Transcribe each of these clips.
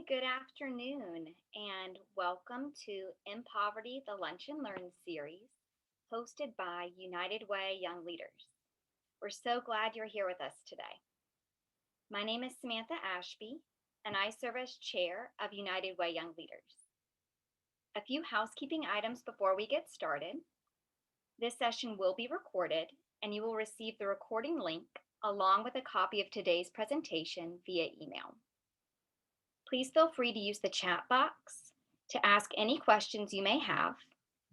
Good afternoon, and welcome to In Poverty, the Lunch and Learn series, hosted by United Way Young Leaders. We're so glad you're here with us today. My name is Samantha Ashby, and I serve as chair of United Way Young Leaders. A few housekeeping items before we get started. This session will be recorded, and you will receive the recording link along with a copy of today's presentation via email. Please feel free to use the chat box to ask any questions you may have.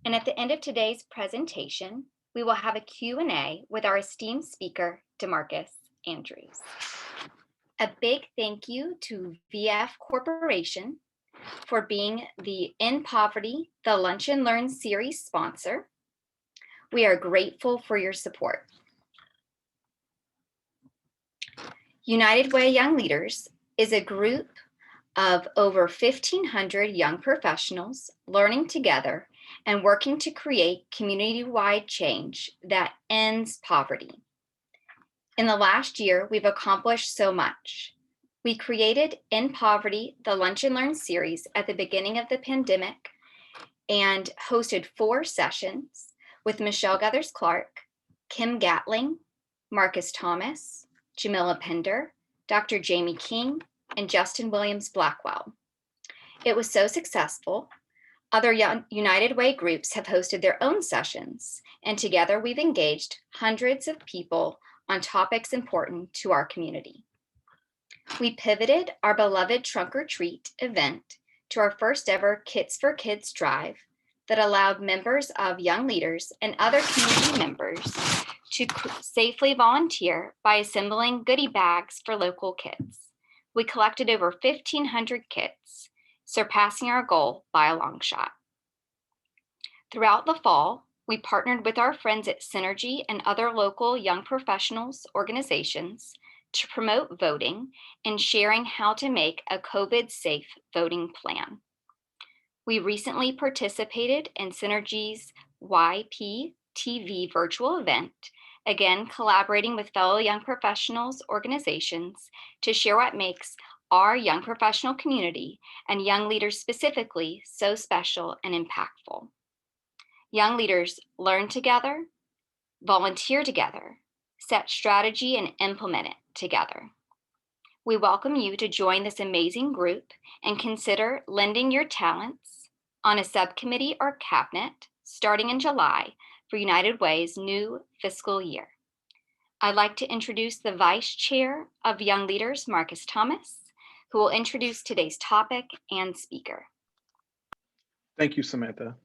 And at the end of today's presentation, we will have a Q&A with our esteemed speaker, DeMarcus Andrews. A big thank you to VF Corporation for being the In Poverty, the Lunch and Learn series sponsor. We are grateful for your support. United Way Young Leaders is a group of over 1,500 young professionals learning together and working to create community-wide change that ends poverty. In the last year, we've accomplished so much. We created In Poverty, the Lunch and Learn series at the beginning of the pandemic and hosted 4 sessions with Michelle Guthers-Clark, Kim Gatling, Marcus Thomas, Jamila Pender, Dr. Jamie King, and Justin Williams Blackwell. It was so successful. Other United Way groups have hosted their own sessions, and together we've engaged hundreds of people on topics important to our community. We pivoted our beloved Trunk or Treat event to our first ever Kits for Kids drive that allowed members of Young Leaders and other community members to safely volunteer by assembling goodie bags for local kids. We collected over 1,500 kits, surpassing our goal by a long shot. Throughout the fall, we partnered with our friends at Synergy and other local young professionals organizations to promote voting and sharing how to make a COVID-safe voting plan. We recently participated in Synergy's YPTV virtual event, again collaborating with fellow young professionals organizations to share what makes our young professional community and young leaders specifically so special and impactful. Young leaders learn together, volunteer together, set strategy, and implement it together. We welcome you to join this amazing group and consider lending your talents on a subcommittee or cabinet starting in July for United Way's new fiscal year. I'd like to introduce the Vice Chair of Young Leaders, Marcus Thomas, who will introduce today's topic and speaker. Thank you, Samantha.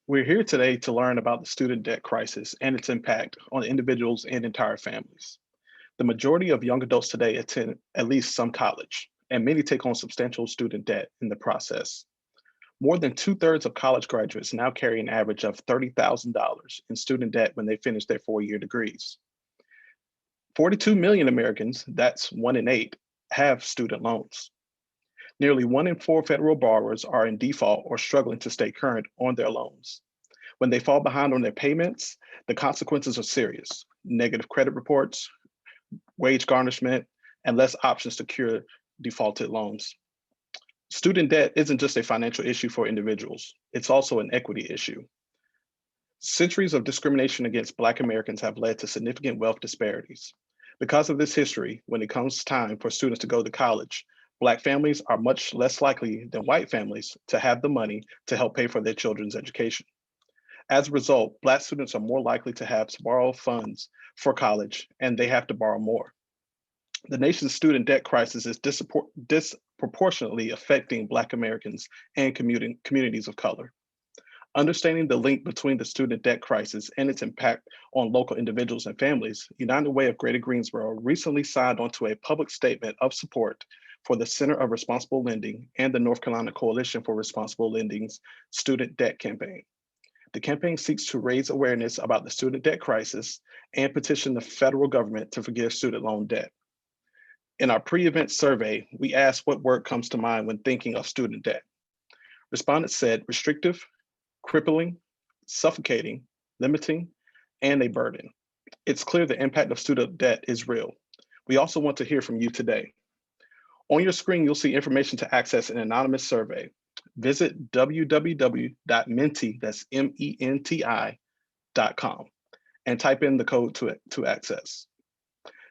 We're here today to learn about the student debt crisis and its impact on individuals and entire families. The majority of young adults today attend at least some college, and many take on substantial student debt in the process. More than 2/3 of college graduates now carry an average of $30,000 in student debt when they finish their 4-year degrees. 42 million Americans, that's 1 in 8, have student loans. Nearly 1 in 4 federal borrowers are in default or struggling to stay current on their loans. When they fall behind on their payments, the consequences are serious: negative credit reports, wage garnishment, and less options to cure defaulted loans. Student debt isn't just a financial issue for individuals, it's also an equity issue. Centuries of discrimination against Black Americans have led to significant wealth disparities. Because of this history, when it comes time for students to go to college, Black families are much less likely than white families to have the money to help pay for their children's education. As a result, Black students are more likely to have to borrow funds for college, and they have to borrow more. The nation's student debt crisis is disproportionately affecting Black Americans and communities of color. Understanding the link between the student debt crisis and its impact on local individuals and families, United Way of Greater Greensboro recently signed onto a public statement of support for the Center of Responsible Lending and the North Carolina Coalition for Responsible Lending's student debt campaign. The campaign seeks to raise awareness about the student debt crisis and petition the federal government to forgive student loan debt. In our pre-event survey, we asked what word comes to mind when thinking of student debt. Respondents said restrictive, crippling, suffocating, limiting, and a burden. It's clear the impact of student debt is real. We also want to hear from you today. On your screen, you'll see information to access an anonymous survey. Visit www.menti, that's MENTI.com, and type in the code to access.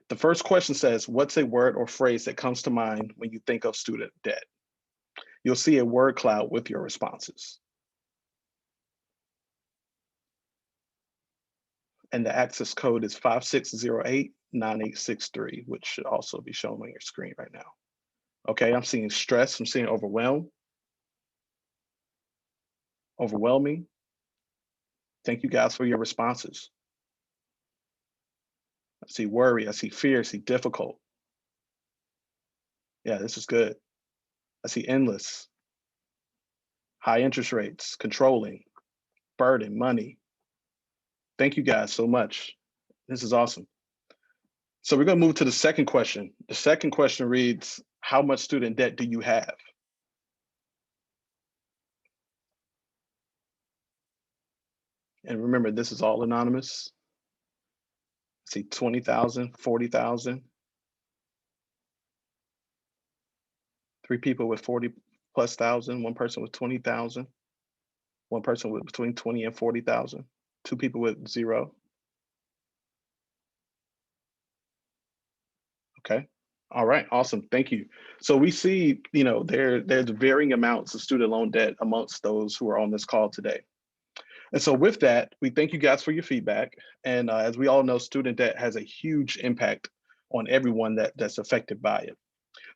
The first question says, what's a word or phrase that comes to mind when you think of student debt? You'll see a word cloud with your responses. And the access code is 56089863, which should also be shown on your screen right now. Okay, I'm seeing stress, I'm seeing overwhelming. Thank you guys for your responses. I see worry, I see fear, I see difficult. Yeah, this is good. I see endless, high interest rates, controlling, burden, money. Thank you guys so much. This is awesome. So we're going to move to the second question. The second question reads, how much student debt do you have? And remember, this is all anonymous. See 20,000, 40,000, 3 people with 40 plus thousand, 1 person with 20,000, 1 person with between 20 and 40,000, 2 people with 0. Okay. All right. Awesome. Thank you. So we see, there's varying amounts of student loan debt amongst those who are on this call today. And so with that, we thank you guys for your feedback. And as we all know, student debt has a huge impact on everyone that's affected by it.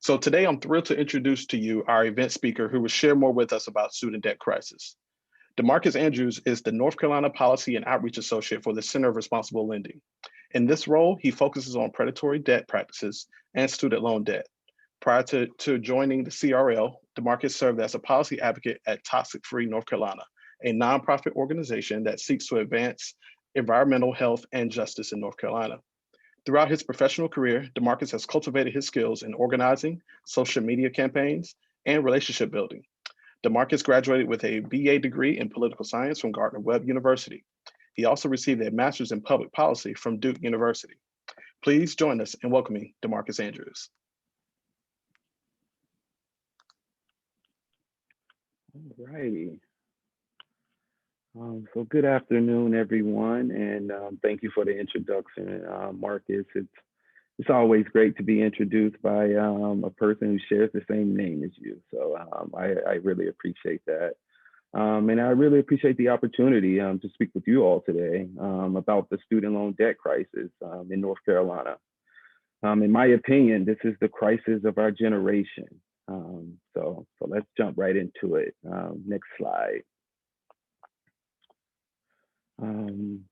So today I'm thrilled to introduce to you our event speaker who will share more with us about student debt crisis. DeMarcus Andrews is the North Carolina Policy and Outreach Associate for the Center of Responsible Lending. In this role, he focuses on predatory debt practices and student loan debt. Prior to joining the CRL, DeMarcus served as a policy advocate at Toxic Free North Carolina, a nonprofit organization that seeks to advance environmental health and justice in North Carolina. Throughout his professional career, DeMarcus has cultivated his skills in organizing, social media campaigns, and relationship building. DeMarcus graduated with a BA degree in political science from Gardner-Webb University. He also received a master's in public policy from Duke University. Please join us in welcoming DeMarcus Andrews. All righty. So good afternoon, everyone, and thank you for the introduction, Marcus. It's always great to be introduced by a person who shares the same name as you. So I really appreciate that. And I really appreciate the opportunity to speak with you all today about the student loan debt crisis in North Carolina. In my opinion, this is the crisis of our generation. So let's jump right into it. Next slide. And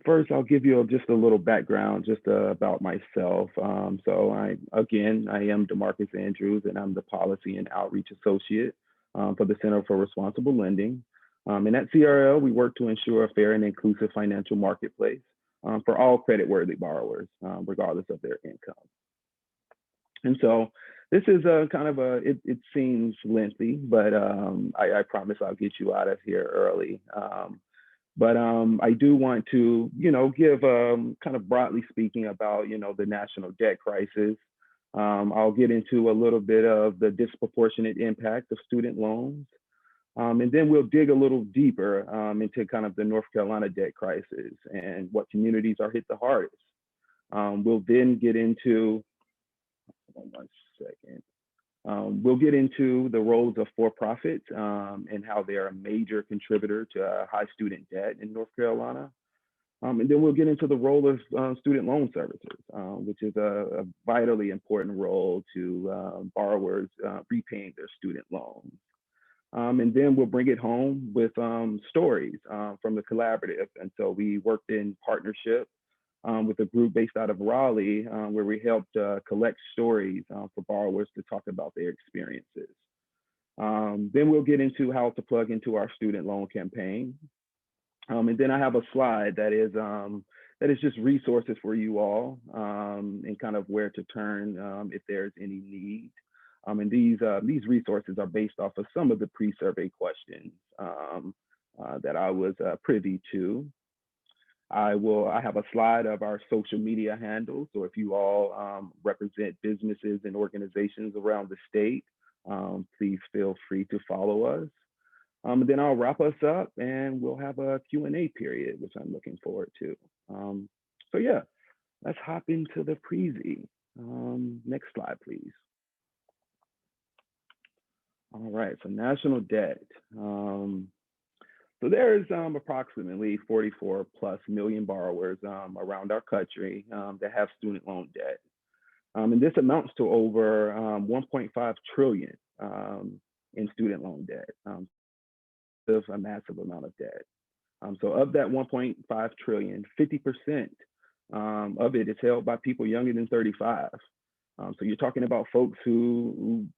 first, I'll give you just a little background just about myself. So I am DeMarcus Andrews, and I'm the Policy and Outreach Associate for the Center for Responsible Lending. And at CRL, we work to ensure a fair and inclusive financial marketplace for all credit-worthy borrowers, regardless of their income. And so this is it seems lengthy, but I promise I'll get you out of here early. But I do want to, give kind of broadly speaking about, the national debt crisis. I'll get into a little bit of the disproportionate impact of student loans. And then we'll dig a little deeper into kind of the North Carolina debt crisis and what communities are hit the hardest. We'll then get into, hold on 1 second. We'll get into the roles of for-profits and how they are a major contributor to high student debt in North Carolina. And then we'll get into the role of student loan servicers, which is a vitally important role to borrowers repaying their student loans. And then we'll bring it home with stories from the collaborative. And so we worked in partnership with a group based out of Raleigh, where we helped collect stories for borrowers to talk about their experiences. Then we'll get into how to plug into our student loan campaign. And then I have a slide that is just resources for you all and kind of where to turn if there's any need. And these resources are based off of some of the pre-survey questions that I was privy to. I have a slide of our social media handles. So if you all represent businesses and organizations around the state, please feel free to follow us. And then I'll wrap us up and we'll have a Q&A period, which I'm looking forward to. So yeah, let's hop into the prezi. Next slide, please. All right, so national debt. So there's approximately 44 plus million borrowers around our country that have student loan debt. And this amounts to over 1.5 trillion in student loan debt. That's a massive amount of debt. So of that 1.5 trillion, 50% of it is held by people younger than 35. So you're talking about folks who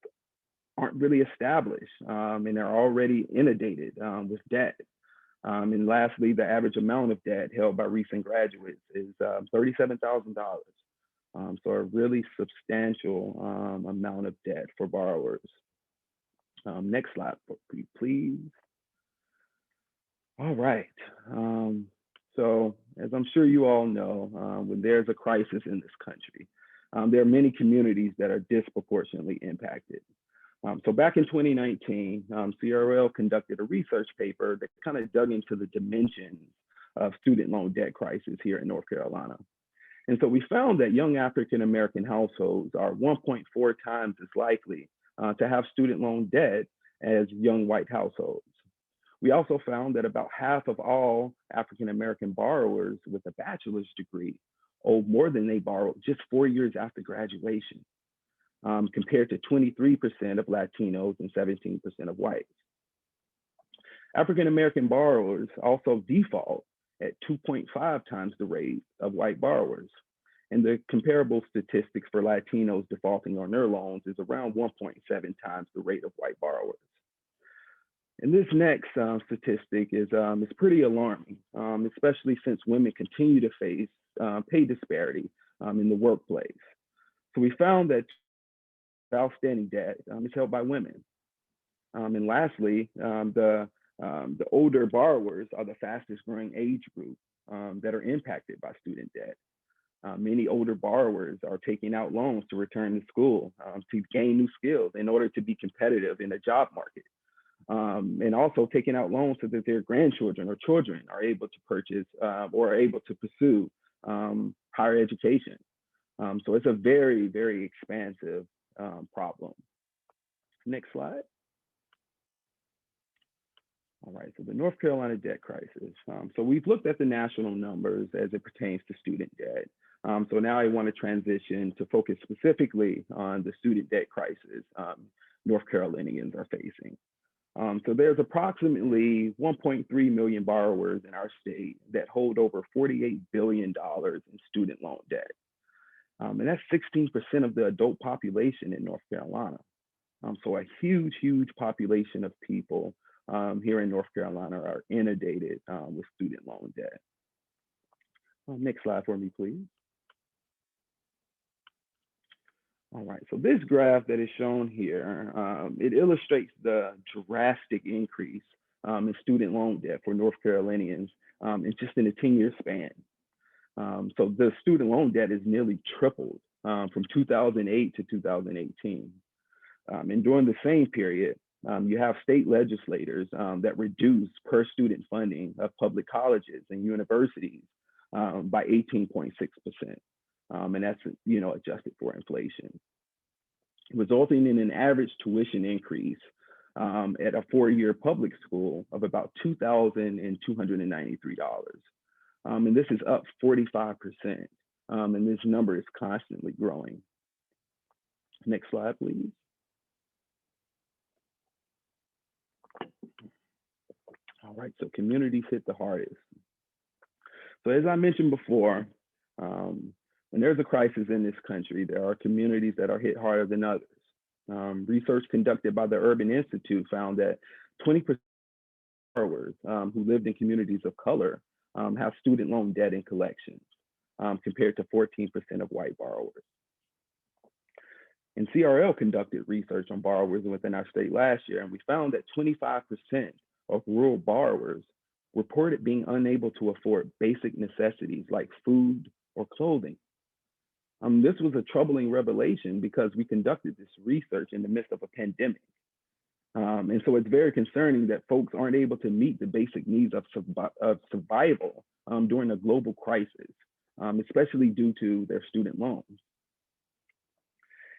aren't really established and are already inundated with debt. And lastly, the average amount of debt held by recent graduates is $37,000. So a really substantial amount of debt for borrowers. Next slide, please. All right. So as I'm sure you all know, when there's a crisis in this country, there are many communities that are disproportionately impacted. So back in 2019, CRL conducted a research paper that kind of dug into the dimensions of student loan debt crisis here in North Carolina. And so we found that young African-American households are 1.4 times as likely to have student loan debt as young white households. We also found that about half of all African-American borrowers with a bachelor's degree owe more than they borrowed just 4 years after graduation, compared to 23% of Latinos and 17% of whites. African-American borrowers also default at 2.5 times the rate of white borrowers. And the comparable statistics for Latinos defaulting on their loans is around 1.7 times the rate of white borrowers. And this next statistic is pretty alarming, especially since women continue to face pay disparity in the workplace. So we found that outstanding debt is held by women. And lastly, the older borrowers are the fastest growing age group that are impacted by student debt. Many older borrowers are taking out loans to return to school to gain new skills in order to be competitive in the job market. And also taking out loans so that their grandchildren or children are able to purchase or are able to pursue higher education. So it's a very, very expansive problem. Next slide. All right, so the North Carolina debt crisis. So we've looked at the national numbers as it pertains to student debt. So now I want to transition to focus specifically on the student debt crisis North Carolinians are facing. So there's approximately 1.3 million borrowers in our state that hold over $48 billion in student loan debt. And that's 16% of the adult population in North Carolina. So a huge, huge population of people here in North Carolina are inundated with student loan debt. Next slide for me, please. All right, so this graph that is shown here, it illustrates the drastic increase in student loan debt for North Carolinians just in a 10-year span. So the student loan debt is nearly tripled from 2008 to 2018. And during the same period, you have state legislators that reduce per student funding of public colleges and universities by 18.6%. And that's adjusted for inflation, resulting in an average tuition increase at a 4-year public school of about $2,293. And this is up 45%. And this number is constantly growing. Next slide, please. All right, so communities hit the hardest. So as I mentioned before, when there's a crisis in this country, there are communities that are hit harder than others. Research conducted by the Urban Institute found that 20% of borrowers who lived in communities of color have student loan debt in collections, compared to 14% of white borrowers. And CRL conducted research on borrowers within our state last year, and we found that 25% of rural borrowers reported being unable to afford basic necessities like food or clothing. This was a troubling revelation because we conducted this research in the midst of a pandemic. And so it's very concerning that folks aren't able to meet the basic needs of survival during a global crisis, especially due to their student loans.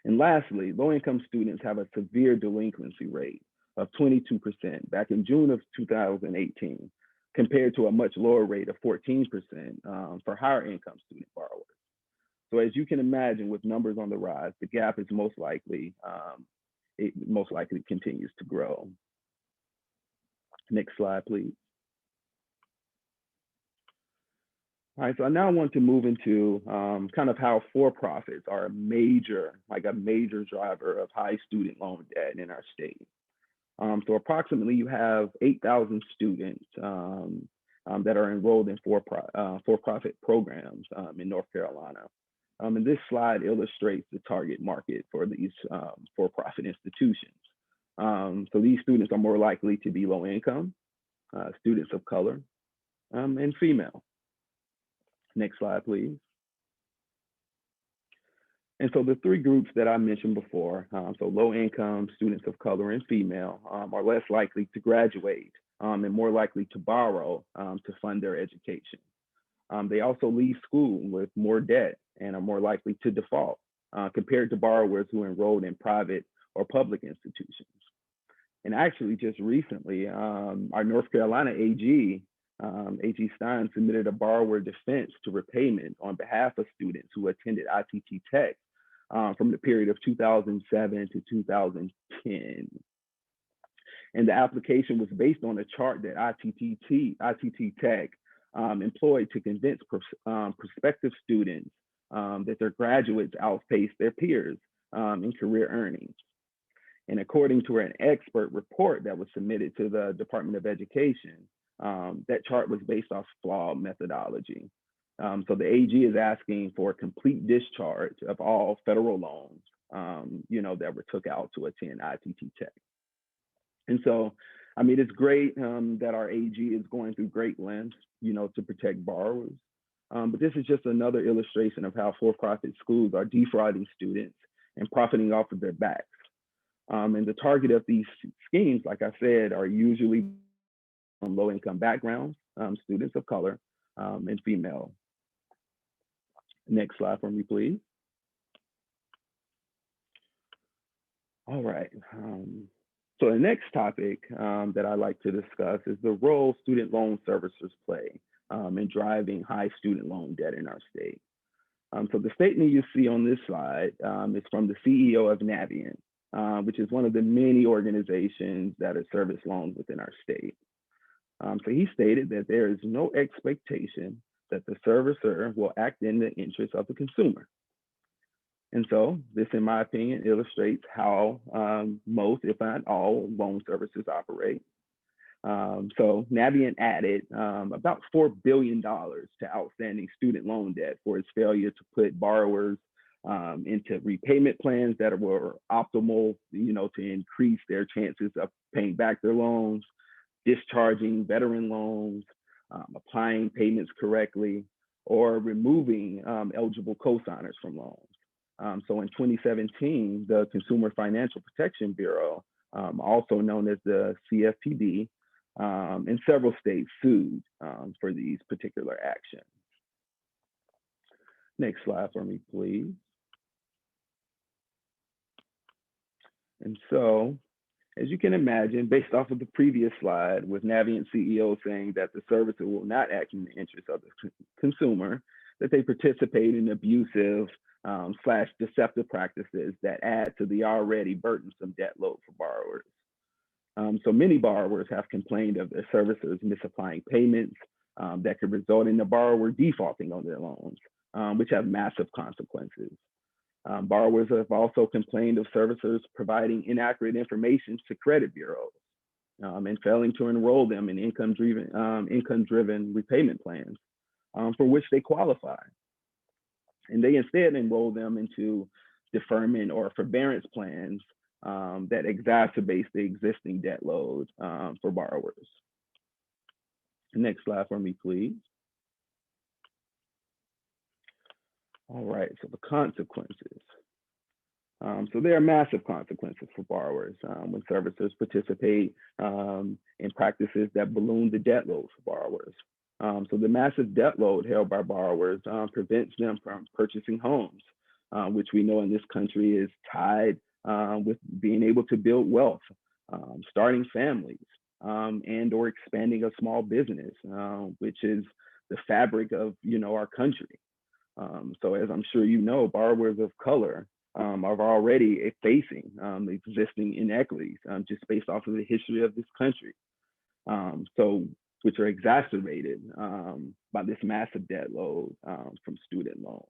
And lastly, low-income students have a severe delinquency rate of 22% back in June of 2018, compared to a much lower rate of 14% for higher income student borrowers. So as you can imagine, with numbers on the rise, the gap is most likely, it most likely continues to grow. Next slide, please. All right, so I now want to move into kind of how for-profits are a major driver of high student loan debt in our state. So approximately you have 8,000 students that are enrolled in for-profit programs in North Carolina. And this slide illustrates the target market for these for-profit institutions. So these students are more likely to be low income, students of color, and female. Next slide, please. And so the three groups that I mentioned before, so low income, students of color, and female, are less likely to graduate and more likely to borrow to fund their education. They also leave school with more debt and are more likely to default compared to borrowers who enrolled in private or public institutions. And actually, just recently, our North Carolina AG, AG Stein, submitted a borrower defense to repayment on behalf of students who attended ITT Tech from the period of 2007 to 2010. And the application was based on a chart that ITT Tech employed to convince prospective students that their graduates outpaced their peers in career earnings. And according to an expert report that was submitted to the Department of Education, that chart was based off flawed methodology. So the AG is asking for a complete discharge of all federal loans, that were took out to attend ITT Tech. And so, I mean, it's great that our AG is going through great lengths, to protect borrowers. But this is just another illustration of how for-profit schools are defrauding students and profiting off of their backs. And the target of these schemes, like I said, are usually from low-income backgrounds, students of color, and female. Next slide for me, please. All right. So the next topic that I'd like to discuss is the role student loan servicers play in driving high student loan debt in our state. So the statement you see on this slide is from the CEO of Navient, which is one of the many organizations that service loans within our state. So he stated that there is no expectation that the servicer will act in the interest of the consumer. And so this, in my opinion, illustrates how most, if not all, loan services operate. So Navient added about $4 billion to outstanding student loan debt for its failure to put borrowers into repayment plans that were optimal, to increase their chances of paying back their loans, discharging veteran loans, applying payments correctly, or removing eligible co-signers from loans. So in 2017, the Consumer Financial Protection Bureau, also known as the CFPB, in several states sued for these particular actions. Next slide for me, please. And so, as you can imagine, based off of the previous slide, with Navient CEO saying that the servicer will not act in the interest of the consumer, that they participate in abusive / deceptive practices that add to the already burdensome debt load for borrowers. So many borrowers have complained of their servicers misapplying payments that could result in the borrower defaulting on their loans, which have massive consequences. Borrowers have also complained of servicers providing inaccurate information to credit bureaus and failing to enroll them in income-driven repayment plans for which they qualify. And they instead enroll them into deferment or forbearance plans that exacerbates the existing debt load for borrowers. Next slide for me, please. All right, so the consequences. So there are massive consequences for borrowers when servicers participate in practices that balloon the debt load for borrowers. So the massive debt load held by borrowers prevents them from purchasing homes, which we know in this country is tied with being able to build wealth, starting families, and or expanding a small business, which is the fabric of our country. So as I'm sure you know, borrowers of color are already facing existing inequities just based off of the history of this country. So which are exacerbated by this massive debt load from student loans.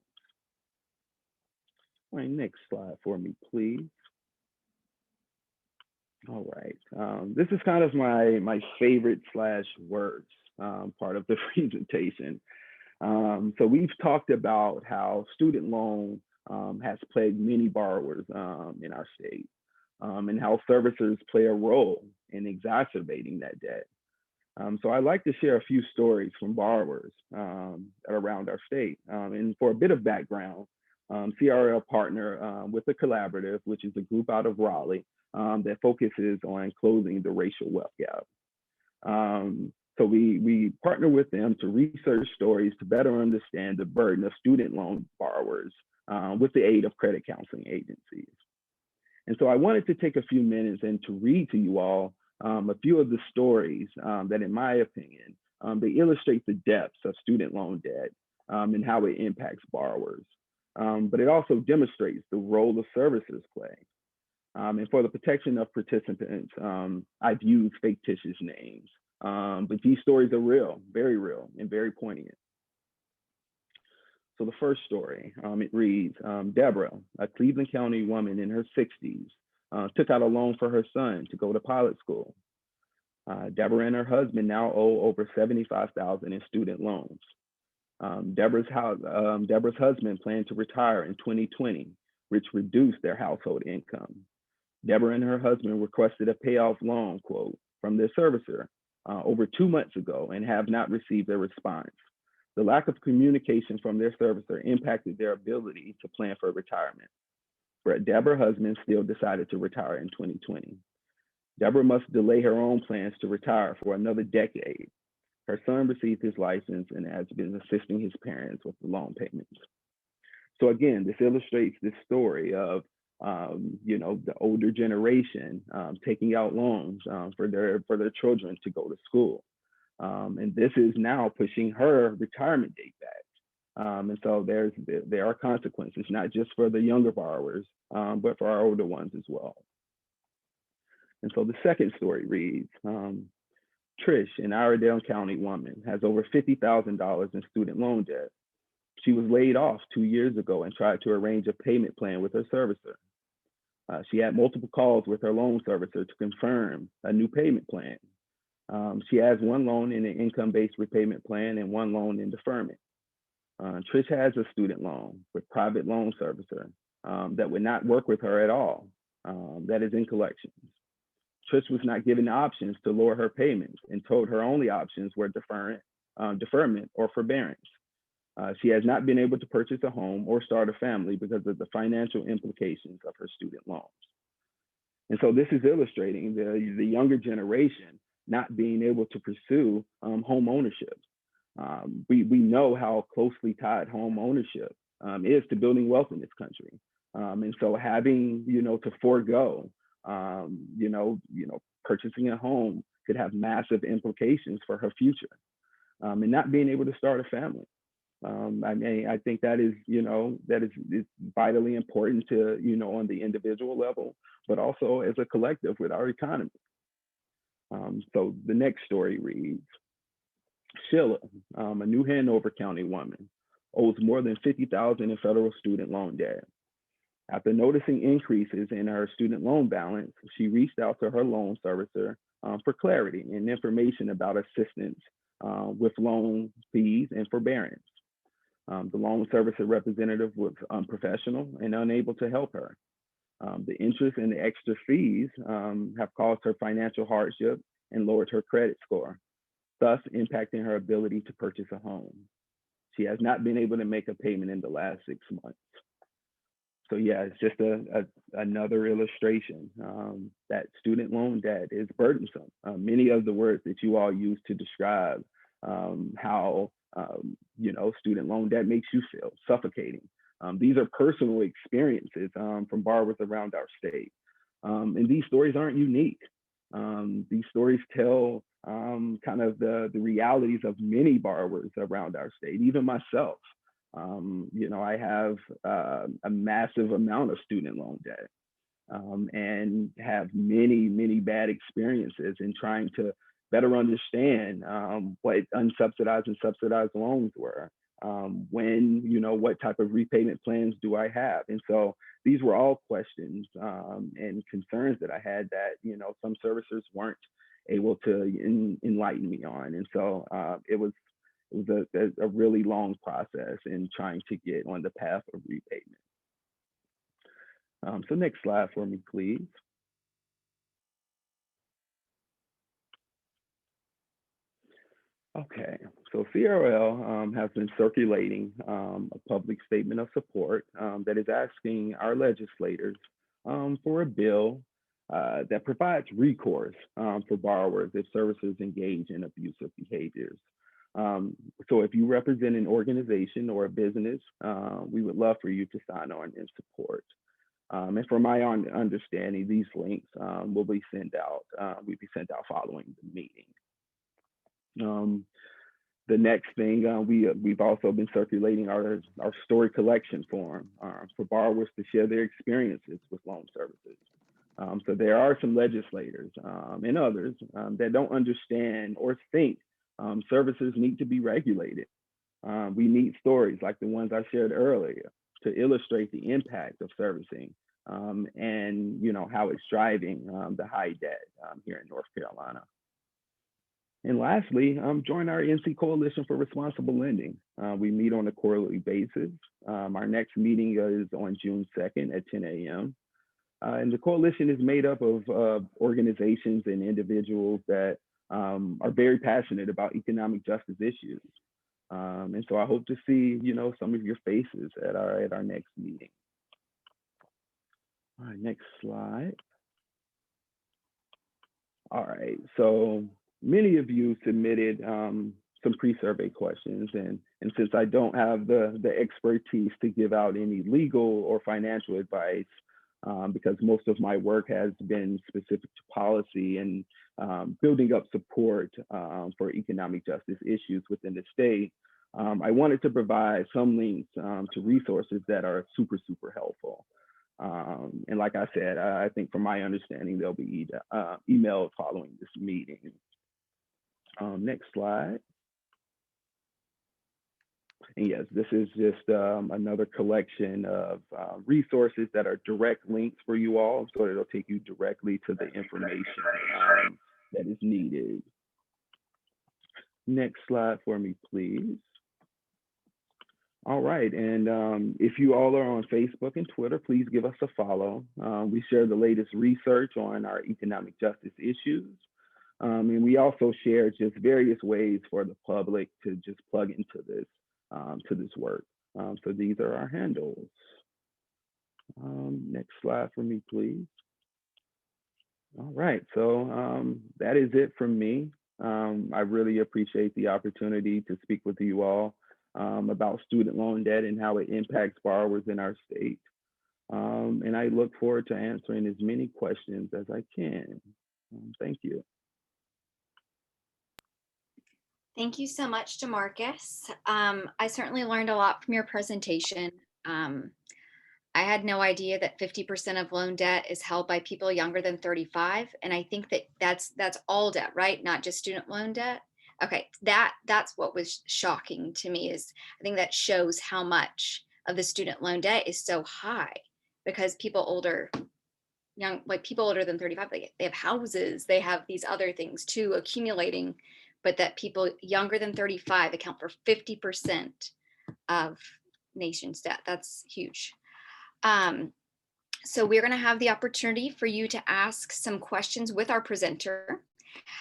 All right, next slide for me, please. All right, this is kind of my favorite slash words part of the presentation. So we've talked about how student loan has plagued many borrowers in our state, and how servicers play a role in exacerbating that debt. So I'd like to share a few stories from borrowers around our state. And for a bit of background, CRL partner with a collaborative, which is a group out of Raleigh that focuses on closing the racial wealth gap. So we partner with them to research stories to better understand the burden of student loan borrowers with the aid of credit counseling agencies. And so I wanted to take a few minutes and to read to you all a few of the stories that, in my opinion, they illustrate the depths of student loan debt and how it impacts borrowers. But it also demonstrates the role the servicers play. And for the protection of participants, I've used fictitious names, but these stories are real, and very poignant. So the first story, it reads, Deborah, a Cleveland County woman in her 60s, took out a loan for her son to go to pilot school. Deborah and her husband now owe over $75,000 in student loans. Deborah's husband planned to retire in 2020, which reduced their household income. Deborah and her husband requested a payoff loan quote from their servicer over 2 months ago and have not received a response. The lack of communication from their servicer impacted their ability to plan for retirement. But Deborah's husband still decided to retire in 2020. Deborah must delay her own plans to retire for another decade. Her son received his license and has been assisting his parents with the loan payments. So again, this illustrates this story of the older generation taking out loans for their children to go to school. And this is now pushing her retirement date back. And so there are consequences, not just for the younger borrowers, but for our older ones as well. And so the second story reads, Trish, an Iredell County woman, has over $50,000 in student loan debt. She was laid off 2 years ago and tried to arrange a payment plan with her servicer. She had multiple calls with her loan servicer to confirm a new payment plan. She has one loan in an income-based repayment plan and one loan in deferment. Trish has a student loan with private loan servicer that would not work with her at all, that is in collections. Trish was not given the options to lower her payments and told her only options were deferment or forbearance. She has not been able to purchase a home or start a family because of the financial implications of her student loans. And so this is illustrating the younger generation not being able to pursue home ownership. We know how closely tied home ownership is to building wealth in this country. And so having, to forego, purchasing a home could have massive implications for her future and not being able to start a family. I think that is vitally important to, on the individual level, but also as a collective with our economy. So the next story reads, Sheila, a New Hanover County woman, owes more than $50,000 in federal student loan debt. After noticing increases in her student loan balance, she reached out to her loan servicer for clarity and information about assistance with loan fees and forbearance. The loan servicer representative was unprofessional and unable to help her. The interest and the extra fees have caused her financial hardship and lowered her credit score. thus impacting her ability to purchase a home. She has not been able to make a payment in the last 6 months. So yeah, it's just another illustration that student loan debt is burdensome. Many of the words that you all use to describe how student loan debt makes you feel, suffocating. These are personal experiences from borrowers around our state. And these stories aren't unique. These stories tell kind of the realities of many borrowers around our state, even myself. I have a massive amount of student loan debt and have many, many bad experiences in trying to better understand what unsubsidized and subsidized loans were. What type of repayment plans do I have? And so these were all questions and concerns that I had that, some servicers weren't able to enlighten me on. And so it was a really long process in trying to get on the path of repayment. So next slide for me, please. Okay, so CRL has been circulating a public statement of support that is asking our legislators for a bill that provides recourse for borrowers if servicers engage in abusive behaviors. So if you represent an organization or a business, we would love for you to sign on in support. And from my understanding, these links will be sent out following the meeting. The next thing, we've also been circulating our story collection form for borrowers to share their experiences with loan services. So there are some legislators and others that don't understand or think services need to be regulated. We need stories like the ones I shared earlier to illustrate the impact of servicing and how it's driving the high debt here in North Carolina. And lastly, join our NC Coalition for Responsible Lending. We meet on a quarterly basis. Our next meeting is on June 2nd at 10 a.m. And the coalition is made up of organizations and individuals that are very passionate about economic justice issues. And so I hope to see, some of your faces at our next meeting. All right, next slide. All right, so many of you submitted some pre-survey questions, and since I don't have the expertise to give out any legal or financial advice, because most of my work has been specific to policy and building up support for economic justice issues within the state, I wanted to provide some links to resources that are super, super helpful. And like I said, I think from my understanding, they'll be emailed following this meeting. Next slide. And yes, this is just another collection of resources that are direct links for you all, so it'll take you directly to the information that is needed. Next slide for me, please. All right, and if you all are on Facebook and Twitter, please give us a follow. We share the latest research on our economic justice issues. And we also share just various ways for the public to just plug into this work. So these are our handles. Next slide for me, please. All right, so that is it from me. I really appreciate the opportunity to speak with you all about student loan debt and how it impacts borrowers in our state. And I look forward to answering as many questions as I can. Thank you. Thank you so much, DeMarcus. I certainly learned a lot from your presentation. I had no idea that 50% of loan debt is held by people younger than 35. And I think that's all debt, right? Not just student loan debt. Okay, that's what was shocking to me. Is I think that shows how much of the student loan debt is so high, because people older than 35, they have houses, they have these other things too accumulating, but that people younger than 35 account for 50% of nation's debt. That's huge. So we're going to have the opportunity for you to ask some questions with our presenter.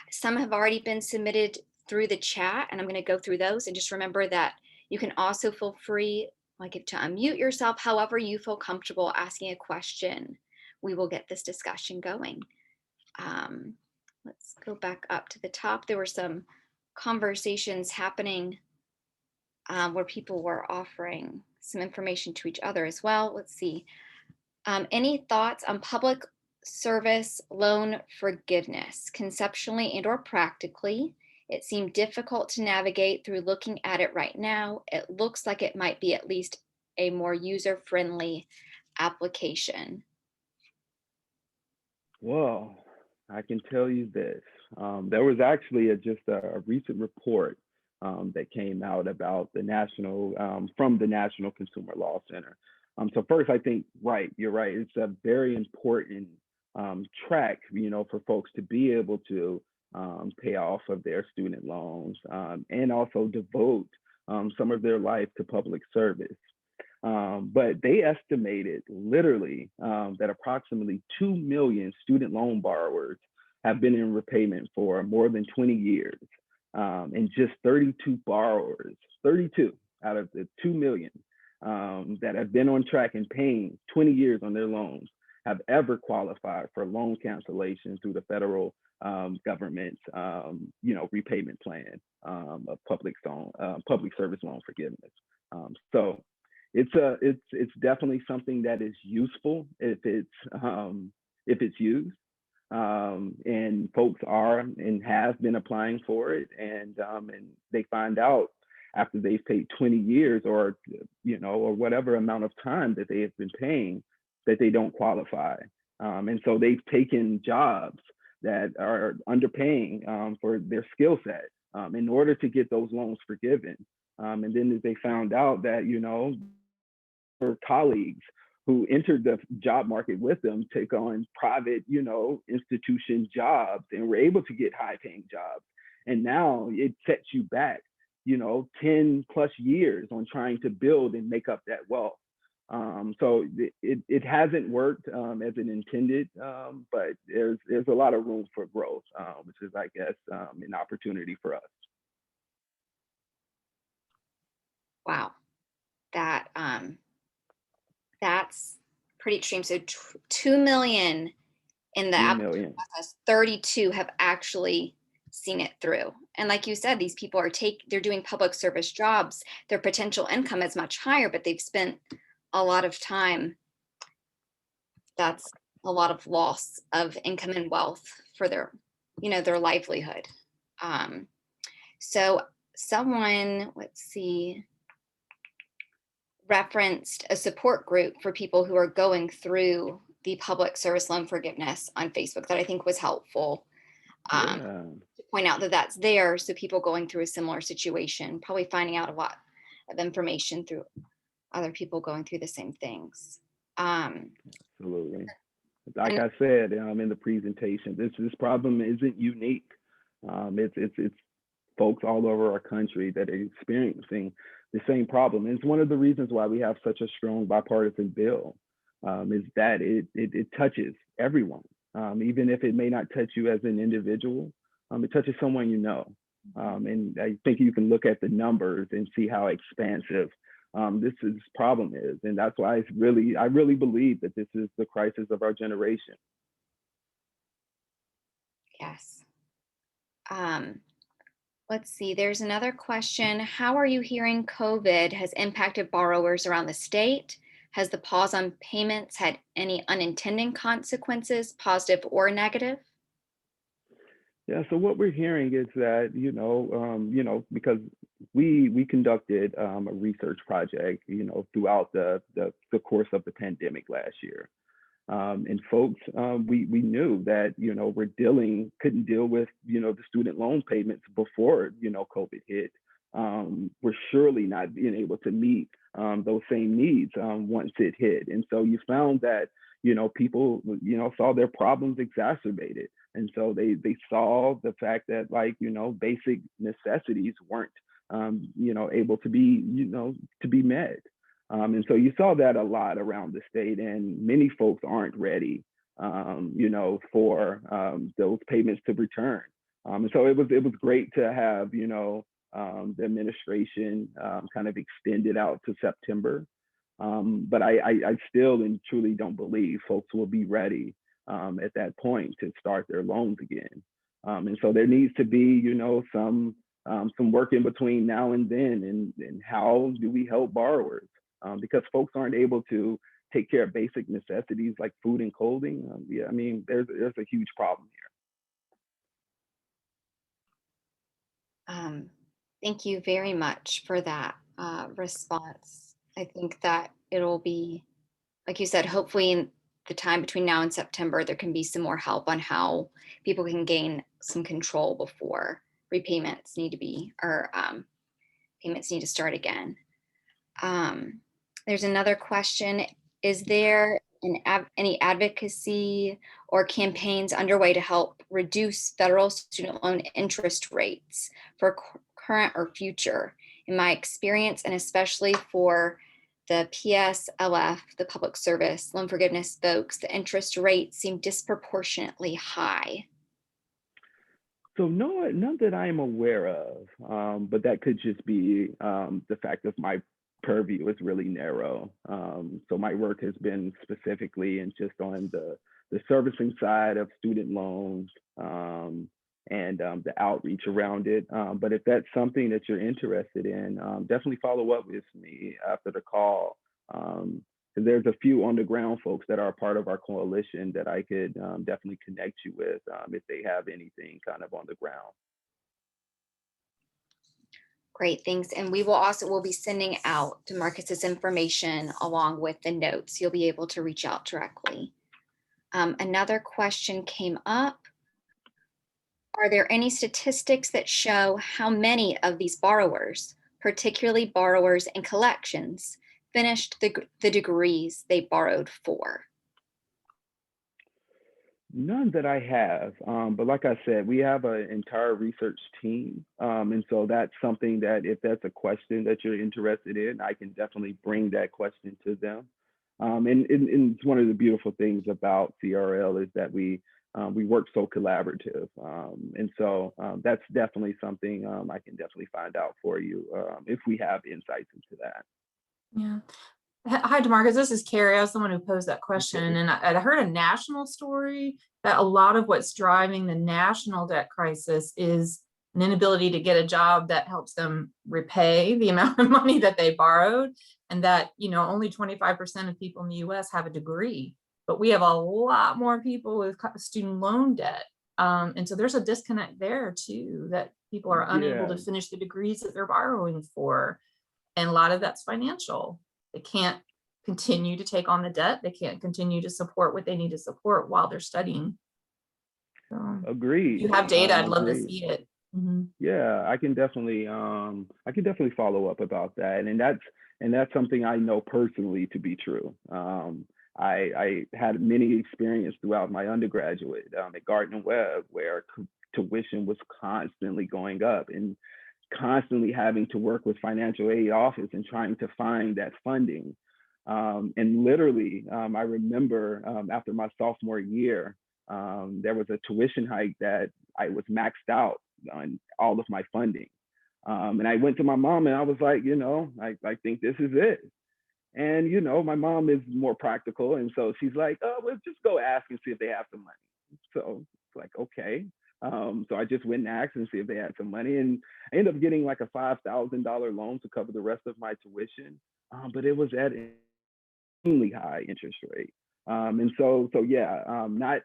Some have already been submitted through the chat, and I'm going to go through those. And just remember that you can also feel free, like, to unmute yourself, however you feel comfortable asking a question. We will get this discussion going. Let's go back up to the top. There were some conversations happening where people were offering some information to each other as well. Let's see. Any thoughts on public service loan forgiveness, conceptually and or practically? It seemed difficult to navigate through looking at it right now. It looks like it might be at least a more user-friendly application. Well, I can tell you this. There was actually just a recent report that came out about the from the National Consumer Law Center. So first, I think, you're right. It's a very important track, for folks to be able to pay off of their student loans and also devote some of their life to public service. But they estimated literally that approximately 2 million student loan borrowers have been in repayment for more than 20 years. And just 32 borrowers, 32 out of the 2 million that have been on track and paying 20 years on their loans have ever qualified for loan cancellation through the federal government's repayment plan of public service loan forgiveness. So it's definitely something that is useful if it's used, and folks are and have been applying for it, and they find out after they've paid 20 years or whatever amount of time that they have been paying that they don't qualify, and so they've taken jobs that are underpaying for their skill set in order to get those loans forgiven, and then they found out that for colleagues who entered the job market with them take on private, institution jobs and were able to get high paying jobs. And now it sets you back, 10 plus years on trying to build and make up that wealth. So it hasn't worked as it intended, but there's a lot of room for growth, which is, I guess, an opportunity for us. Wow, that's pretty extreme. So 2 million in the application process, 32 have actually seen it through. And like you said, these people they're doing public service jobs. Their potential income is much higher, but they've spent a lot of time. That's a lot of loss of income and wealth for their livelihood. So someone, let's see, referenced a support group for people who are going through the public service loan forgiveness on Facebook that I think was helpful to point out that that's there. So people going through a similar situation, probably finding out a lot of information through other people going through the same things. Absolutely. Like I said in the presentation, this problem isn't unique. It's folks all over our country that are experiencing the same problem. And it's one of the reasons why we have such a strong bipartisan bill, is that it touches everyone, even if it may not touch you as an individual. It touches someone you know. And I think you can look at the numbers and see how expansive this problem is. And that's why I really believe that this is the crisis of our generation. Yes. Let's see, there's another question. How are you hearing COVID has impacted borrowers around the state? Has the pause on payments had any unintended consequences, positive or negative? Yeah, so what we're hearing is that, because we conducted a research project, throughout the course of the pandemic last year. And folks, we knew that, couldn't deal with, the student loan payments before, COVID hit. We're surely not being able to meet those same needs once it hit. And so you found that, people, saw their problems exacerbated. And so they saw the fact that, basic necessities weren't, able to be met. And so you saw that a lot around the state, and many folks aren't ready, for those payments to return. And so it was great to have, the administration kind of extended out to September. But I still and truly don't believe folks will be ready at that point to start their loans again. And so there needs to be, some work in between now and then. And how do we help borrowers? Because folks aren't able to take care of basic necessities like food and clothing. Yeah, I mean, there's a huge problem Thank you very much for that response. I think that it'll be, like you said, hopefully in the time between now and September, there can be some more help on how people can gain some control before repayments need to be, or payments need to start again. There's another question. Is there any advocacy or campaigns underway to help reduce federal student loan interest rates for current or future? In my experience, and especially for the PSLF, the public service loan forgiveness folks, the interest rates seem disproportionately high. So no, none that I am aware of, but that could just be the fact that my purview is really narrow. So my work has been specifically and just on the servicing side of student loans and the outreach around it. But if that's something that you're interested in, definitely follow up with me after the call. Because there's a few on the ground folks that are a part of our coalition that I could definitely connect you with if they have anything kind of on the ground. Great, thanks. And we'll be sending out DeMarcus's information along with the notes. You'll be able to reach out directly. Another question came up. Are there any statistics that show how many of these borrowers, particularly borrowers in collections, finished the degrees they borrowed for? None that I have, but like I said, we have an entire research team. And so that's something that if that's a question that you're interested in, I can definitely bring that question to them. And it's one of the beautiful things about CRL is that we work so collaborative. And so that's definitely something I can definitely find out for you if we have insights into that. Yeah. Hi, DeMarcus. This is Carrie. I was the one who posed that question. Okay. And I heard a national story that a lot of what's driving the national debt crisis is an inability to get a job that helps them repay the amount of money that they borrowed. And that, only 25% of people in the US have a degree, but we have a lot more people with student loan debt. And so there's a disconnect there too, that people are unable to finish the degrees that they're borrowing for. And a lot of that's financial. They can't continue to take on the debt. They can't continue to support what they need to support while they're studying. So, Agreed. if you have data, I'd love to Agreed. see it. Mm-hmm. Yeah, I can definitely follow up about that. And that's something I know personally to be true. I had many experience throughout my undergraduate at Gardner Webb where tuition was constantly going up and constantly having to work with financial aid office and trying to find that funding. And literally, I remember after my sophomore year, there was a tuition hike that I was maxed out on all of my funding. And I went to my mom and I was like, I think this is it. And, my mom is more practical. And so she's like, oh, well, just go ask and see if they have some money. So it's like, okay. So I just went and asked and see if they had some money. And I ended up getting like a $5,000 loan to cover the rest of my tuition. But it was at an extremely high interest rate. And so yeah, not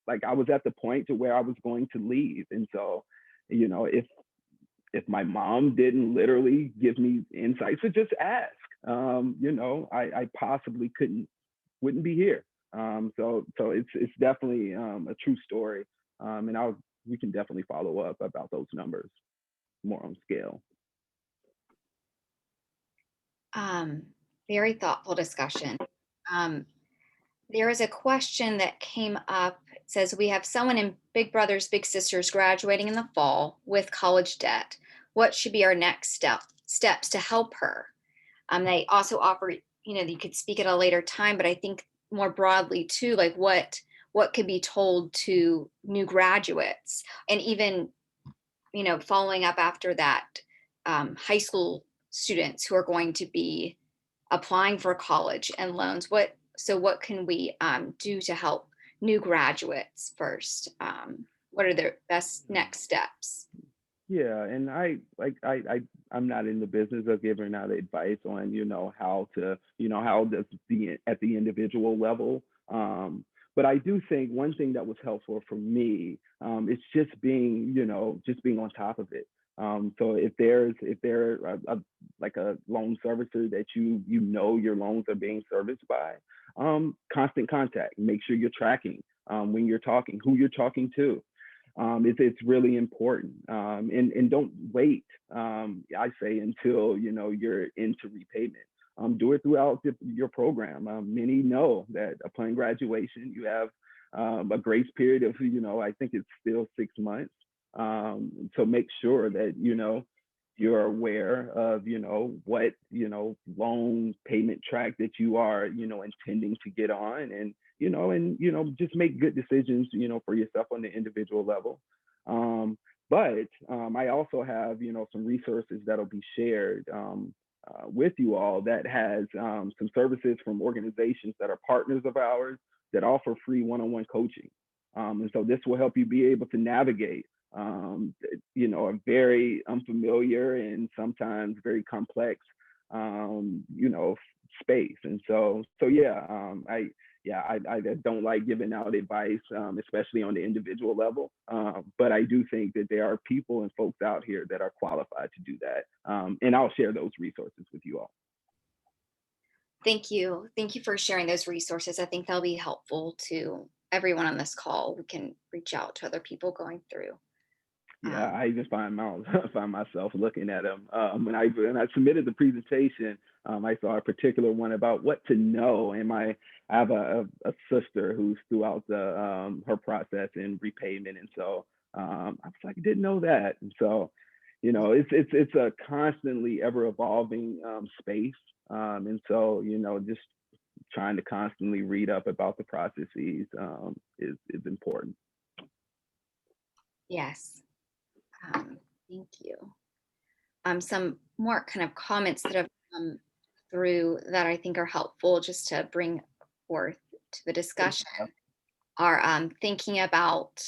like I was at the point to where I was going to leave. And so, if my mom didn't literally give me insights to just ask, I possibly wouldn't be here. So it's definitely a true story. And we can definitely follow up about those numbers more on scale. Very thoughtful discussion. There is a question that came up. It says, we have someone in Big Brothers Big Sisters graduating in the fall with college debt. What should be our next steps to help her? They also offer, you could speak at a later time, but I think more broadly too, like what could be told to new graduates and even following up after that, high school students who are going to be applying for college and loans, what can we do to help new graduates first? What are their best next steps? Yeah, and I'm not in the business of giving out advice on, how to, how this the at the individual level. But I do think one thing that was helpful for me is just being, just being on top of it. So if there like a loan servicer that your loans are being serviced by, constant contact. Make sure you're tracking when you're talking, who you're talking to. It's really important, and don't wait. I say until you're into repayment. Do it throughout your program. Many know that upon graduation you have a grace period of I think it's still 6 months. So make sure that you're aware of what loan payment track that you are intending to get on, and just make good decisions for yourself on the individual level. But I also have some resources that'll be shared with you all that has some services from organizations that are partners of ours that offer free one-on-one coaching. And so this will help you be able to navigate a very unfamiliar and sometimes very complex space. And so I don't like giving out advice, especially on the individual level. But I do think that there are people and folks out here that are qualified to do that. And I'll share those resources with you all. Thank you. Thank you for sharing those resources. I think they'll be helpful to everyone on this call. We can reach out to other people going through. Yeah, I even find myself looking at them. When I submitted the presentation, I saw a particular one about what to know. And I have a sister who's throughout her process in repayment, and so I was like, I didn't know that. And so, it's a constantly ever evolving space, and so just trying to constantly read up about the processes is important. Yes. Thank you. Some more kind of comments that have come through that I think are helpful just to bring forth to the discussion are thinking about,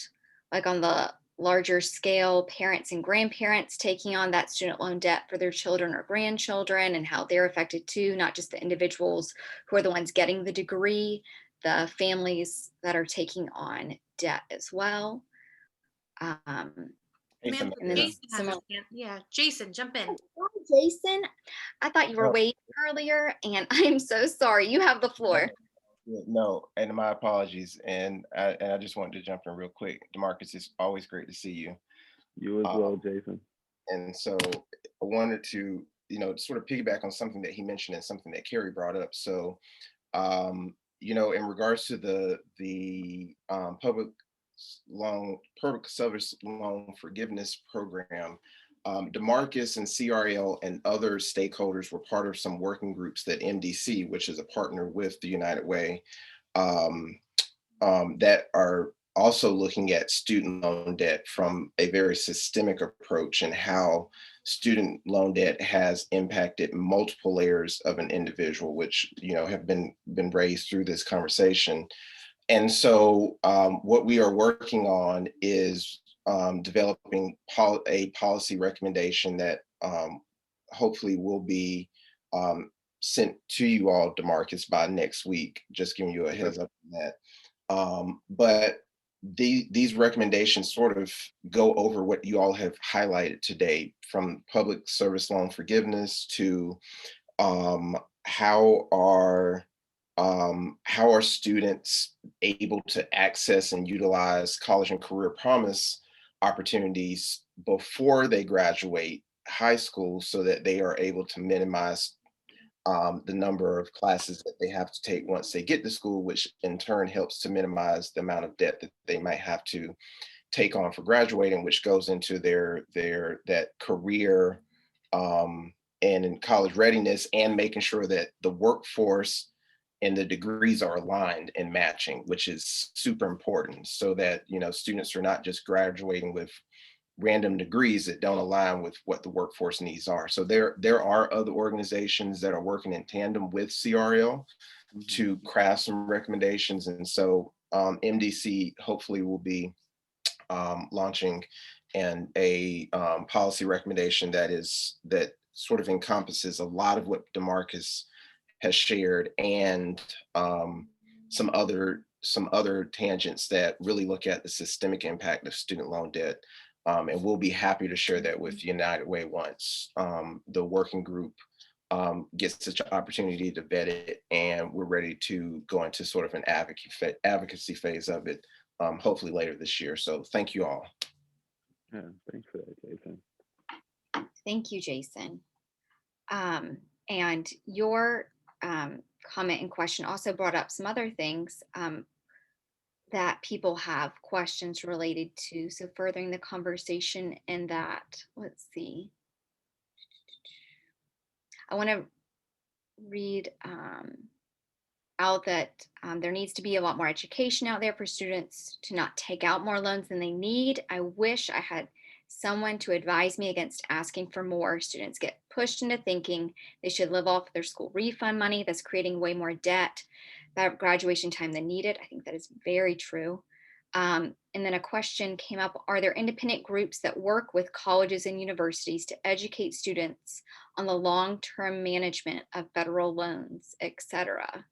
like, on the larger scale, parents and grandparents taking on that student loan debt for their children or grandchildren and how they're affected too, not just the individuals who are the ones getting the degree, the families that are taking on debt as well. Samantha, And then Jason has some his hand. Yeah, Jason, jump in. Hi, Jason. I thought you were waiting earlier, and I'm so sorry. You have the floor. No, and my apologies. And I just wanted to jump in real quick. DeMarcus, it's always great to see you. You as well, Jason. And so I wanted to, sort of piggyback on something that he mentioned and something that Carrie brought up. So, in regards to the public service loan forgiveness program, DeMarcus and CRL and other stakeholders were part of some working groups that MDC, which is a partner with the United Way, that are also looking at student loan debt from a very systemic approach and how student loan debt has impacted multiple layers of an individual, which have been raised through this conversation. And so what we are working on is developing a policy recommendation that hopefully will be sent to you all, DeMarcus, by next week, just giving you a heads up on that. But these recommendations sort of go over what you all have highlighted today, from public service loan forgiveness to how are students able to access and utilize college and career promise opportunities before they graduate high school so that they are able to minimize the number of classes that they have to take once they get to school, which in turn helps to minimize the amount of debt that they might have to take on for graduating, which goes into their that career and in college readiness, and making sure that the workforce and the degrees are aligned and matching, which is super important, so that students are not just graduating with random degrees that don't align with what the workforce needs are. So there are other organizations that are working in tandem with CRL to craft some recommendations. And so MDC hopefully will be launching a policy recommendation that sort of encompasses a lot of what DeMarcus has shared, and some other tangents that really look at the systemic impact of student loan debt. And we'll be happy to share that with United Way once the working group gets such an opportunity to vet it, and we're ready to go into sort of an advocacy phase of it, hopefully later this year. So thank you all. Yeah, thanks for that, Jason. Thank you, Jason. And your comment and question also brought up some other things that people have questions related to. So furthering the conversation in that, let's see. I want to read out that there needs to be a lot more education out there for students to not take out more loans than they need. I wish I had someone to advise me against asking for more. Students get pushed into thinking they should live off their school refund money. That's creating way more debt by graduation time than needed. I think that is very true. And then a question came up: are there independent groups that work with colleges and universities to educate students on the long-term management of federal loans, etc.?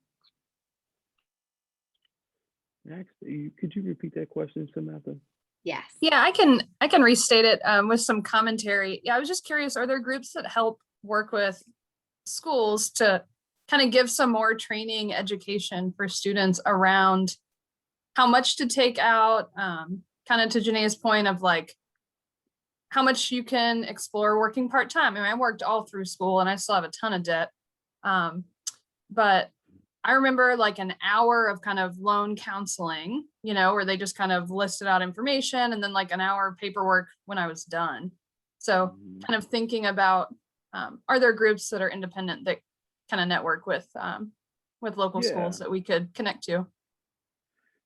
Actually, could you repeat that question, Samantha? Yes. Yeah, I can restate it with some commentary. Yeah, I was just curious, are there groups that help work with schools to kind of give some more training education for students around how much to take out, kind of to Janae's point of like how much you can explore working part-time. I mean, I worked all through school and I still have a ton of debt. But I remember like an hour of kind of loan counseling, you know, where they just kind of listed out information, and then like an hour of paperwork when I was done. So kind of thinking about, are there groups that are independent that kind of network with local schools that we could connect to?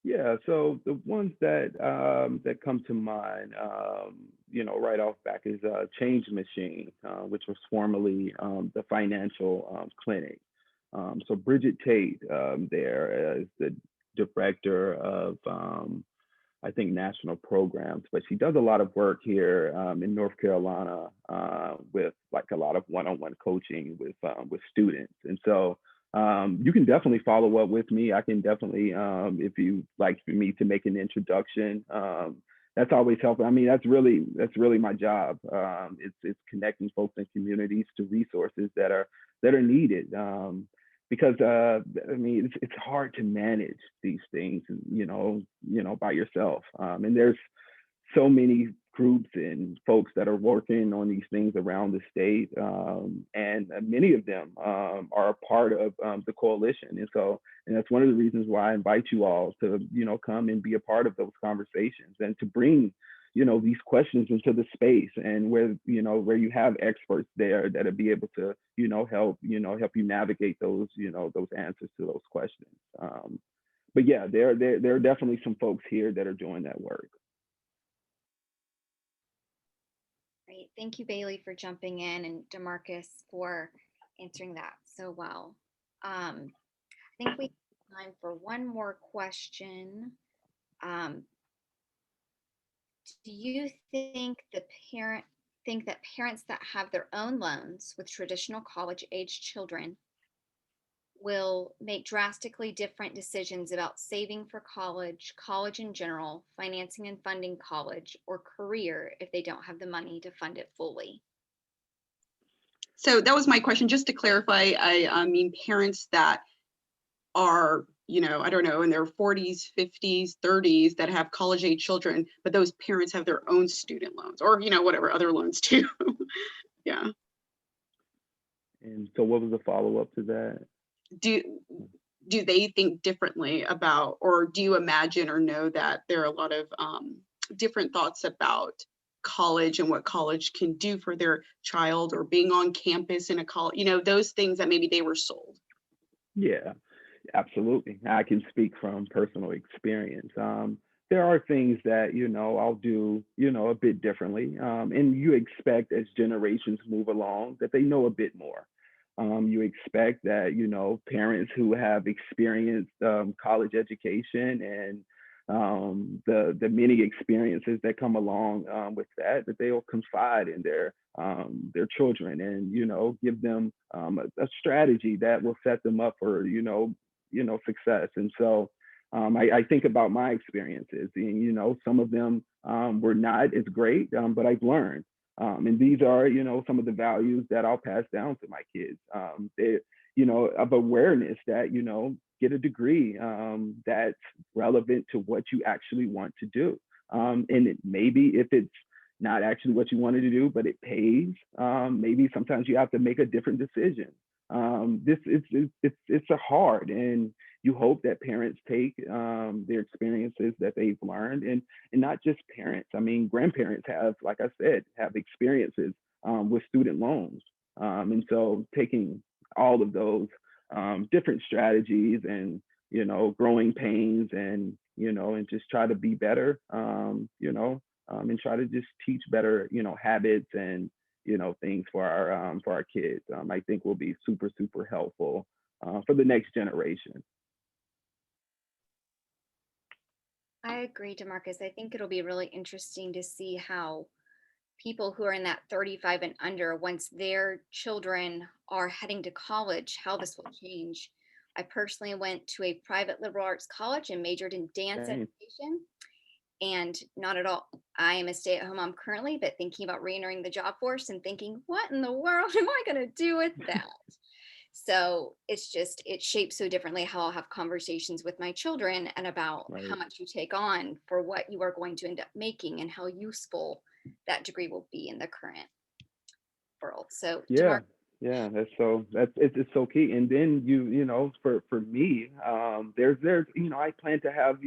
Yeah, so the ones that that come to mind, you know, right off back is Change Machine, which was formerly the Financial Clinic. So Bridget Tate there is the director of, I think, national programs, but she does a lot of work here in North Carolina with like a lot of one-on-one coaching with students. And so you can definitely follow up with me. I can definitely, if you like for me to make an introduction, that's always helpful. I mean, that's really my job. It's connecting folks and communities to resources that are needed. Because I mean, it's hard to manage these things, you know, by yourself. And there's so many groups and folks that are working on these things around the state, and many of them are a part of the coalition. And that's one of the reasons why I invite you all to, you know, come and be a part of those conversations and to bring, you know, these questions into the space, and where you have experts there that'll be able to, you know, help you navigate those, you know, those answers to those questions. But yeah, there are definitely some folks here that are doing that work. Great. Thank you, Bailey, for jumping in, and DeMarcus for answering that so well. I think we have time for one more question. Do you think that parents that have their own loans with traditional college-age children will make drastically different decisions about saving for college in general, financing and funding college, or career if they don't have the money to fund it fully? So that was my question. Just to clarify, I mean parents that are, you know, I don't know, in their 40s, 50s, 30s that have college age children, but those parents have their own student loans, or, you know, whatever other loans too. Yeah. And so what was the follow-up to that? Do they think differently about, or do you imagine or know that there are a lot of different thoughts about college and what college can do for their child, or being on campus in a college, you know, those things that maybe they were sold? Yeah, absolutely. I can speak from personal experience. there are things that, I'll do, a bit differently. And you expect as generations move along that they know a bit more. You expect that, parents who have experienced college education and the many experiences that come along with that they'll confide in their children and, give them a strategy that will set them up for, success. And so I think about my experiences, and some of them were not as great, but I've learned. And these are, some of the values that I'll pass down to my kids. Of awareness that, get a degree that's relevant to what you actually want to do. And maybe if it's not actually what you wanted to do, but it pays, maybe sometimes you have to make a different decision. It's a hard, and you hope that parents take their experiences that they've learned, and not just parents. I mean, grandparents have, like I said, have experiences with student loans. And so taking all of those different strategies and, growing pains and, and just try to be better, and try to just teach better, habits and, things for our kids, I think will be super, super helpful for the next generation. I agree, DeMarcus. I think it'll be really interesting to see how people who are in that 35 and under, once their children are heading to college, how this will change. I personally went to a private liberal arts college and majored in dance Same. education. And not at all, I am a stay-at-home mom currently, but thinking about re-entering the job force and thinking, what in the world am I going to do with that? So it's just, it shapes so differently how I'll have conversations with my children and about Right. how much you take on for what you are going to end up making and how useful that degree will be in the current world. So Yeah. Yeah, it's so key. And then for me, there's I plan to have,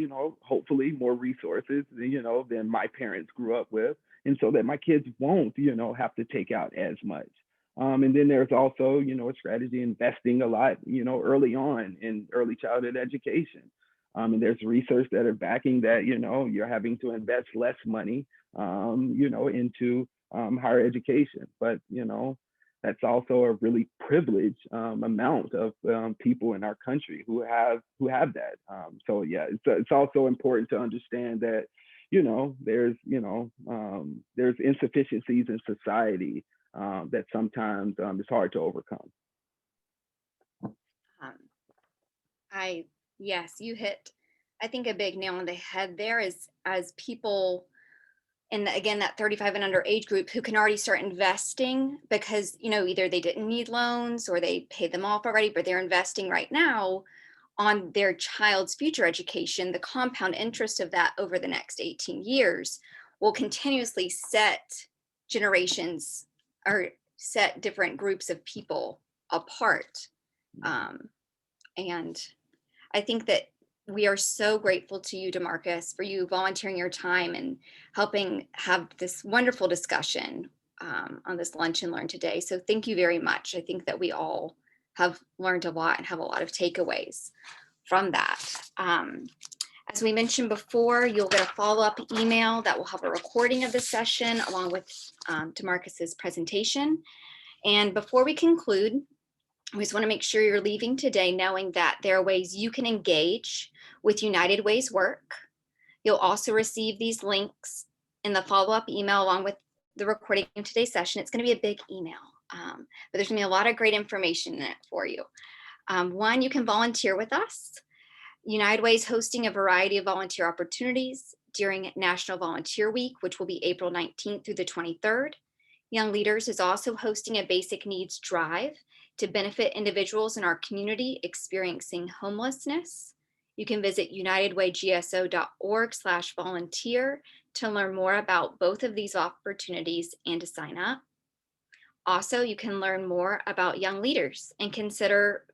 hopefully more resources, than my parents grew up with, and so that my kids won't, have to take out as much. And then there's also, a strategy investing a lot, early on in early childhood education. And there's research that are backing that, you're having to invest less money, into higher education. But, that's also a really privileged amount of people in our country who have that. So yeah, it's also important to understand that there's insufficiencies in society that sometimes it's hard to overcome. Yes, you hit, I think, a big nail on the head there. Is as people in again that 35 and under age group who can already start investing because either they didn't need loans or they paid them off already, but they're investing right now on their child's future education. The compound interest of that over the next 18 years will continuously set generations or set different groups of people apart. And I think that we are so grateful to you, DeMarcus, for you volunteering your time and helping have this wonderful discussion on this Lunch and Learn today. So thank you very much. I think that we all have learned a lot and have a lot of takeaways from that. As we mentioned before, you'll get a follow-up email that will have a recording of the session along with DeMarcus's presentation. And before we conclude, we just want to make sure you're leaving today knowing that there are ways you can engage with United Way's work. You'll also receive these links in the follow-up email along with the recording of today's session. It's going to be a big email, but there's going to be a lot of great information in it for you. One, you can volunteer with us. United Way is hosting a variety of volunteer opportunities during National Volunteer Week, which will be April 19th through the 23rd. Young Leaders is also hosting a basic needs drive to benefit individuals in our community experiencing homelessness. You can visit unitedwaygso.org/volunteer to learn more about both of these opportunities and to sign up. Also, you can learn more about Young Leaders and consider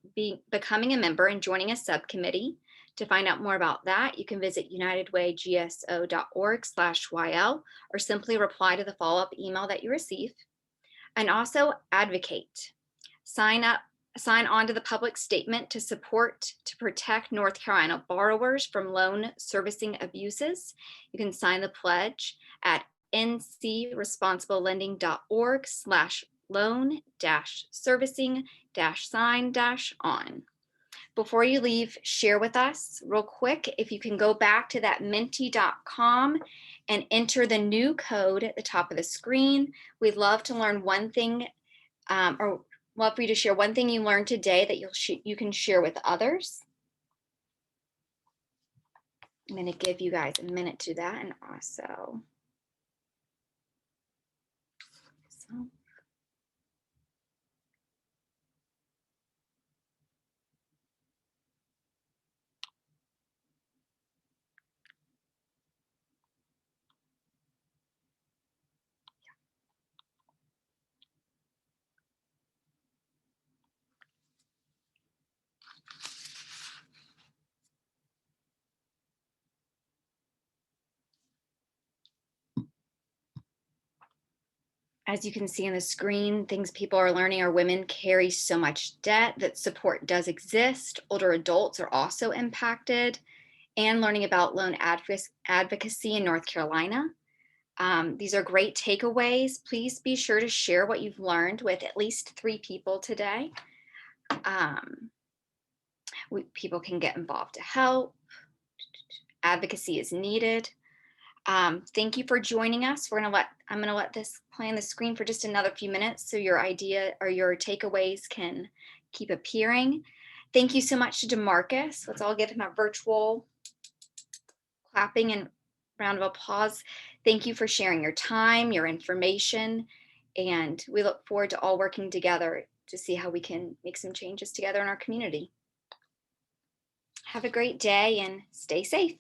becoming a member and joining a subcommittee. To find out more about that, you can visit unitedwaygso.org/YL or simply reply to the follow-up email that you receive. And also advocate. Sign up sign on to the public statement to protect North Carolina borrowers from loan servicing abuses. You can sign the pledge at ncresponsiblelending.org/loan-servicing-sign-on. Before you leave, share with us real quick if you can go back to that menti.com and enter the new code at the top of the screen. We'd love to learn one thing, or love for you to share one thing you learned today that you can share with others. I'm going to give you guys a minute to do that, and also. As you can see on the screen, things people are learning are women carry so much debt, that support does exist. Older adults are also impacted, and learning about loan advocacy in North Carolina. These are great takeaways. Please be sure to share what you've learned with at least 3 people today. People can get involved to help. Advocacy is needed. Thank you for joining us. I'm going to let this play on the screen for just another few minutes so your idea or your takeaways can keep appearing. Thank you so much to DeMarcus. Let's all give him a virtual clapping and round of applause. Thank you for sharing your time, your information, and we look forward to all working together to see how we can make some changes together in our community. Have a great day and stay safe.